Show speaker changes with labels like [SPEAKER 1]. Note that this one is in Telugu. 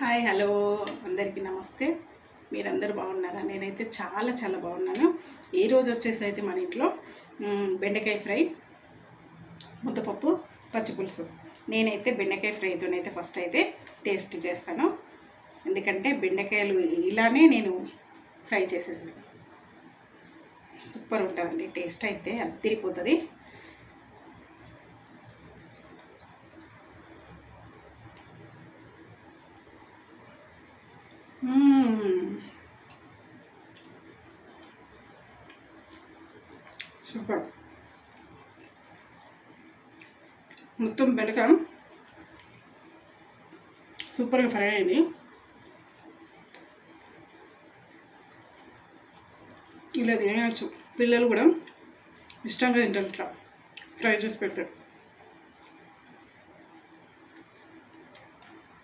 [SPEAKER 1] హాయ్ హలో అందరికీ నమస్తే. మీరందరూ బాగున్నారా? నేనైతే చాలా బాగున్నాను. ఈరోజు వచ్చేసి అయితే మన ఇంట్లో బెండకాయ ఫ్రై, ముద్దపప్పు, పచ్చిపులుసు. నేనైతే బెండకాయ ఫ్రైతోనైతే ఫస్ట్ అయితే టేస్ట్ చేస్తాను. ఎందుకంటే బెండకాయలు ఇలానే నేను ఫ్రై చేసేసాను. సూపర్ ఉంటుందండి, టేస్ట్ అయితే అది తిరిగిపోతుంది. సూపర్. మొత్తం బెండకాయ సూపర్గా ఫ్రై అయింది. ఇలా తినేయచ్చు, పిల్లలు కూడా ఇష్టంగా తింటారు ఇట్లా ఫ్రై చేసి పెడతారు.